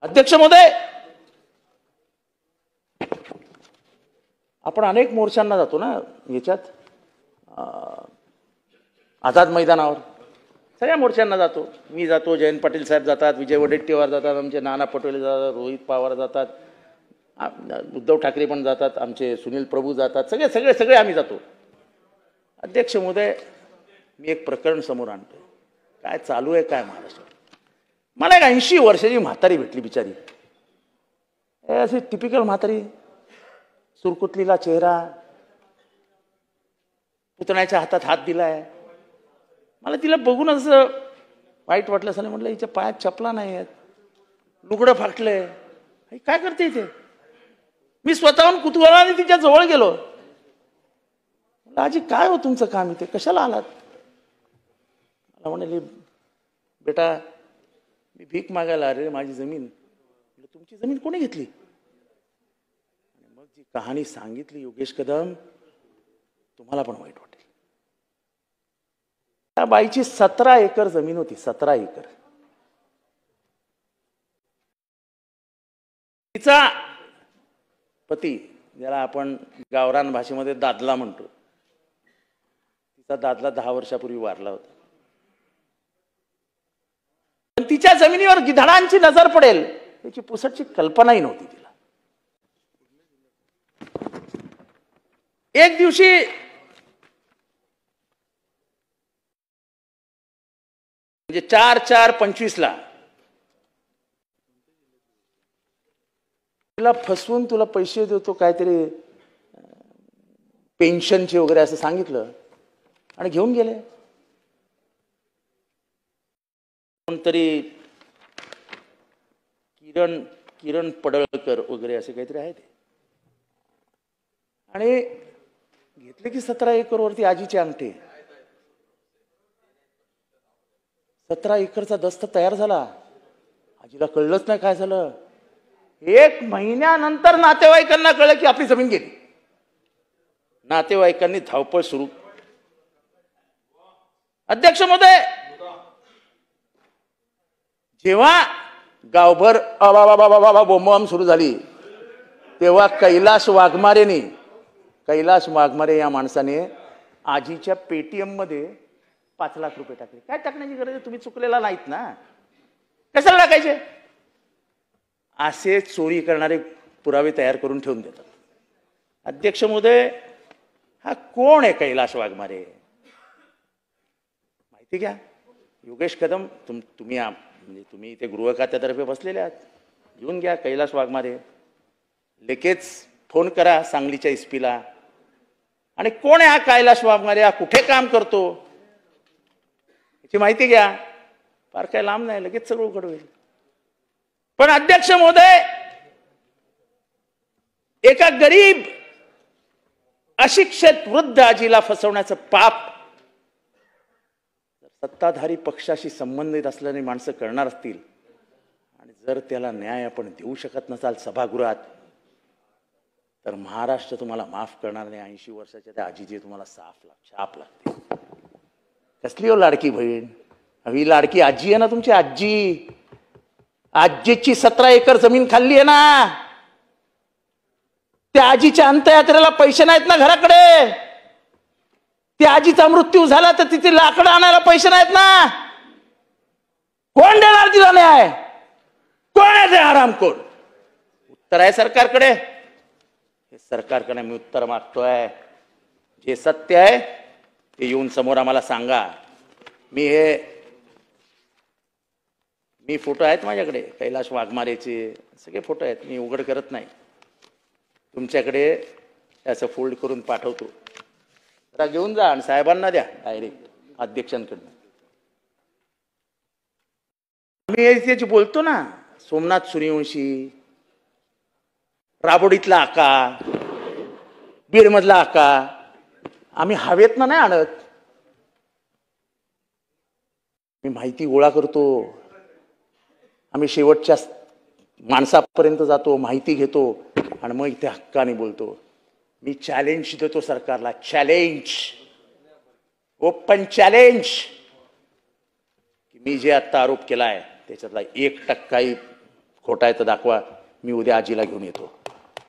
अध्यक्ष महोदय, आपण अनेक मोर्चांना जातो ना, याच्यात आझाद मैदानावर सगळ्या मोर्चांना जातो. मी जातो, जयंत पाटील साहेब जातात, विजय वडेट्टीवार जातात, आमचे नाना पटोले जातात, रोहित पवार जातात, उद्धव ठाकरे पण जातात, आमचे सुनील प्रभू जातात, सगळे सगळे सगळे आम्ही जातो. अध्यक्ष महोदय, मी एक प्रकरण समोर आणतो. काय चालू आहे काय महाराष्ट्रात. मला एक 80 वर्षाची म्हातारी भेटली बिचारी, अशी टिपिकल म्हातारी, सुरकुतलीला चेहरा, पुतण्याच्या हातात हात दिलाय. मला तिला बघून असं वाईट वाटलं. असं म्हटलं हिच्या पायात चपला नाही आहेत, लुगडं फाटलंय, काय करते इथे. मी स्वतःहून कुतूहलाने तिच्या जवळ गेलो. आजी काय हो तुमचं काम इथे, कशाला आलात. मला म्हणाली बेटा मी भीक मागायला अरे माझी जमीन. तुमची जमीन कोणी घेतली. मग जी कहाणी सांगितली योगेश कदम, तुम्हाला पण वाईट वाटेल. त्या बाईची 17 एकर जमीन होती, 17 एकर. तिचा पती, ज्याला आपण गावरान भाषेमध्ये दादला म्हणतो, तिचा दादला 10 वर्षापूर्वी वारला होता. पण तिच्या जमिनीवर गिधाडांची नजर पडेल त्याची पुसटची कल्पनाही नव्हती तिला. एक दिवशी म्हणजे 4/4/25 तिला फसवून तुला पैसे देतो काहीतरी पेन्शनचे वगैरे असं सांगितलं आणि घेऊन गेले. कोणतरी किरण पडळकर वगैरे असे काहीतरी आहे ते. आणि घेतले की 17 एकर वरती आजीचे अंगठे. 17 एकरचा दस्त तयार झाला. आजीला कळलंच नाही काय झालं. 1 महिन्यानंतर नातेवाईकांना कळलं की आपली जमीन गेली. नातेवाईकांनी धावपळ सुरू. अध्यक्ष महोदय, जेव्हा गावभर बोंबाबोंब सुरू झाली तेव्हा कैलास वाघमारे या माणसाने आजीच्या पेटीएम मध्ये 5 लाख रुपये टाकले. काय टाकण्याची गरज आहे, तुम्ही चुकलेला नाहीत ना, कशाला टाकायचे. असे चोरी करणारे पुरावे तयार करून ठेवून देतात. अध्यक्ष महोदय, हा कोण आहे कैलास वाघमारे माहिती घ्या. योगेश कदम तुम्ही इथे गृह खात्यातर्फे बसलेले आहात, घेऊन घ्या कैलास वाघमारे. लगेच फोन करा सांगलीच्या एसपीला. आणि कोण आहे हा कैलास वाघमारे, हा कुठे काम करतो याची माहिती घ्या. फार काय लांब नाही, लगेच सगळं उघड होईल. पण अध्यक्ष महोदय, एका गरीब अशिक्षित वृद्ध आजीला फसवण्याचं पाप सत्ताधारी पक्षाशी संबंधित असलेली माणसं करणार असतील आणि जर त्याला न्याय आपण देऊ शकत नसाल सभागृहात, तर महाराष्ट्र तुम्हाला माफ करणार नाही. 80 वर्षाच्या त्या आजीची तुम्हाला छाप लागते. कसली हो लाडकी बहीण. ही लाडकी आजी आहे ना तुमची आजी. आजीची 17 एकर जमीन खाल्ली आहे ना. त्या आजीच्या अंत्ययात्रेला पैसे नाहीत ना घराकडे. त्या आजीचा मृत्यू झाला तर तिथे लाकडं आणायला पैसे नाहीत ना. कोण देणार तिला न्याय. कोण आहे ते हरामखोर. उत्तर आहे सरकारकडे. हे सरकारकडे मी उत्तर मागतोय. जे सत्य आहे ते येऊन समोर आम्हाला सांगा. मी फोटो आहेत माझ्याकडे, कैलास वाघमारेचे सगळे फोटो आहेत, मी उघड करत नाही. तुमच्याकडे असं फोल्ड करून पाठवतो, जरा घेऊन जा आणि साहेबांना द्या डायरेक्ट अध्यक्षांकडनं. मी त्याची बोलतो ना, सोमनाथ सूर्यवंशी, राबोडीतला आका, बीडमधला आका, आम्ही हवेतनं नाही आणत. मी माहिती गोळा करतो. आम्ही शेवटच्या माणसापर्यंत जातो, माहिती घेतो आणि मग इथे हक्काने बोलतो. मी चॅलेंज देतो सरकारला, चॅलेंज, ओपन चॅलेंज, की मी जे आता आरोप केलाय त्याच्यातला 1% खोटा आहे तर दाखवा, मी उद्या आजीला घेऊन येतो.